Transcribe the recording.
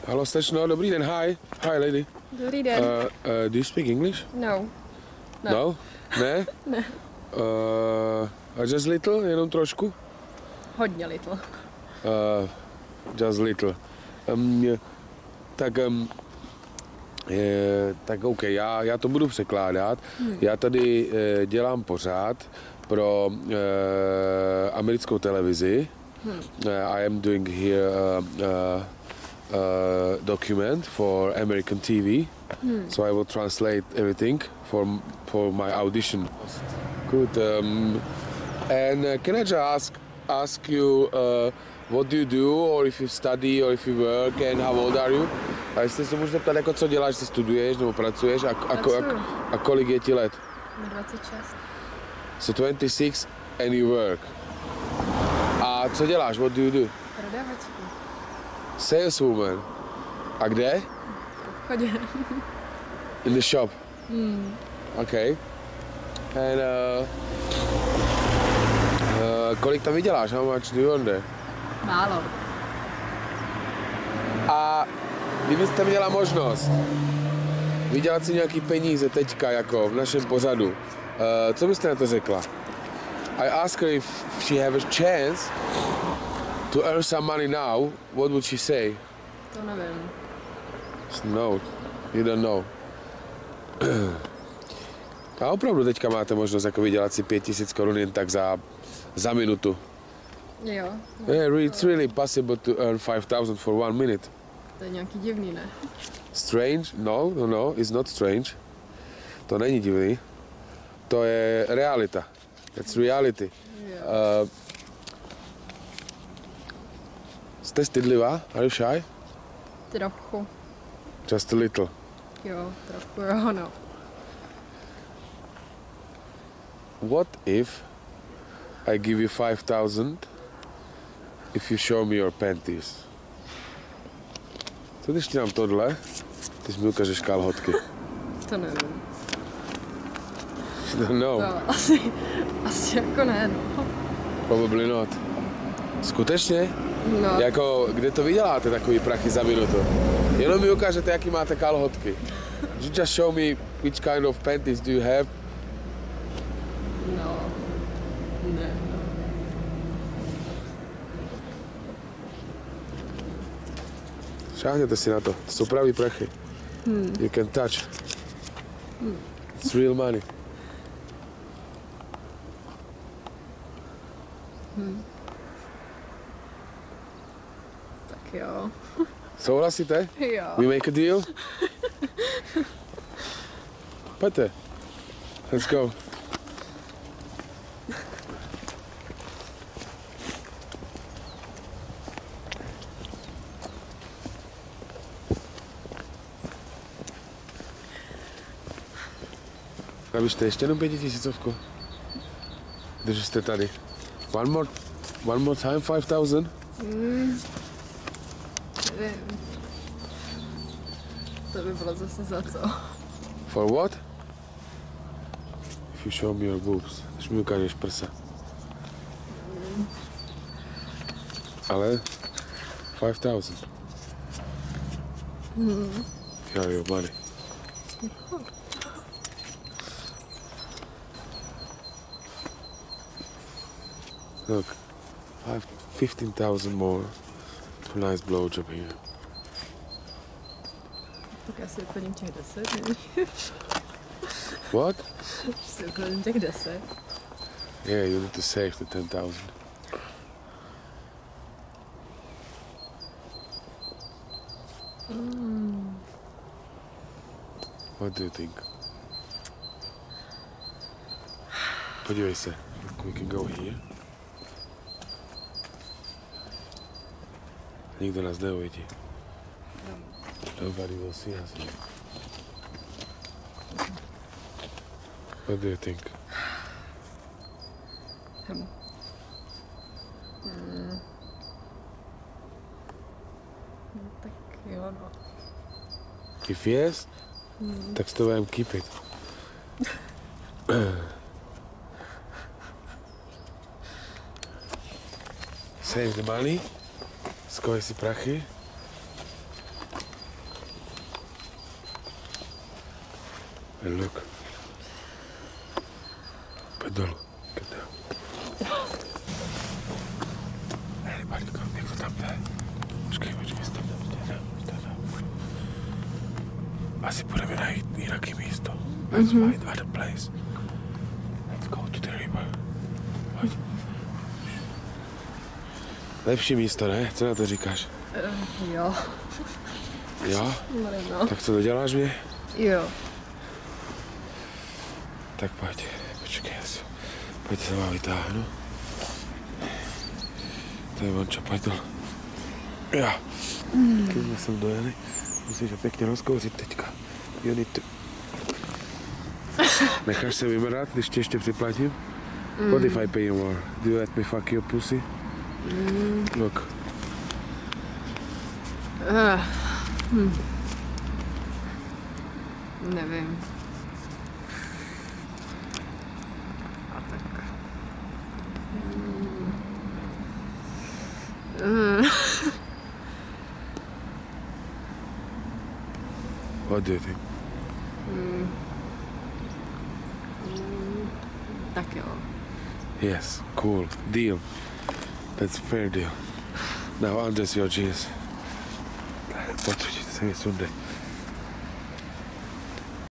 Halo, slečno, dobrý den, hi. Hi, lady. Dobrý den. Do you speak English? No. No? Ne? Ne. Just little, jenom trošku? Hodně little. Just little. Tak OK, já to budu překládat. Já tady dělám pořád pro americkou televizi. I am doing here document for American TV. So I will translate everything for my audition. Good. And can I just ask you what do you do, or if you study, or if you work, and how old are you? A jestli se můžu zeptat, jako co děláš, jestli studuješ nebo pracuješ a kolik je ti let? 26. So 26 and you work. A co děláš? What do you do? Prodavačku. Saleswoman. A kde? V obchodě. In the shop. Okay. And kolik tam vyděláš? How much do you earn there? Málo. A kdybyste měla možnost vydělat si nějaký peníze teďka, jako v našem pořadu, co byste na to řekla? I ask her if she have a chance to earn some money now, what would she say? To nevím. No, you don't know. A opravdu teďka máte možnost jako vydělat si 5000 korun jen tak za minutu. Jo. Yeah, it's really possible to earn 5000 for 1 minute. To je nějaký divný, ne? Strange? No, it's not strange. To není divný. To je realita. That's reality. Jo. Jste stydlivá? Are you shy? Trochu. Just a little. Jo, trochu jo, no. What if I give you 5000 if you show me your panties? Co když ti dám tohle, ty jsi mi ukážeš kalhotky? To nevím. No, To asi jako ne, no. probably not. Skutečně? No, Jako, kde to vyděláte takový prachy za minutu? Jenom mi ukážete, jaký máte kalhotky. You just show me which kind of panties do you have. no. Ne. Šáhněte si na to. To jsou pravý prachy. You can touch. It's real money. Tak jo. Souhlasíte? Jo. We make a deal? Pojďte. Let's go. Napište ještě jenom 5000. Když jste tady. One more time, 5000? Nevím. To by bylo zase za co? For what? If you show me your boobs. Když mi ukážeš prsa. Ale 5000. Here your money. Look, 15,000 more for a nice blowjob here. Tak já si vyplním těch 10, není? What? Že si vyplním těch 10. Yeah, you need to save the 10,000. What do you think? Podívej se. We can go here. Nikdo nás neuvidí. Nobody will see us here. What do you think? Tak jo, no. If yes, tak to budeme keep it. Save the money. Skoj si prachy. And look. Pojď dolů. Anybody come, někdo tam jde. Počkej, stop. Asi budeme najít nějaký místo. Let's find other place. Let's go to the river. Pojď. Lepší místo, ne? Co na to říkáš? Jo. Jo? No. Tak co, doděláš mě? Jo. Tak pojď. Počkej, pojď se vám vytáhnu. To je vončo, pojď dolů. Jo. Když jsme sem dojeli, musíš ho pěkně rozkouřit teďka. You need to... Necháš se vymrat, když ti ještě připlatím? What if I pay you more? Do you let me fuck your pussy? Look. Nevím. A tak. What do you think? Tak jo. Yes, cool. Deal. That's fair deal. Now undress your jeans. Potřebujte se mi sundej.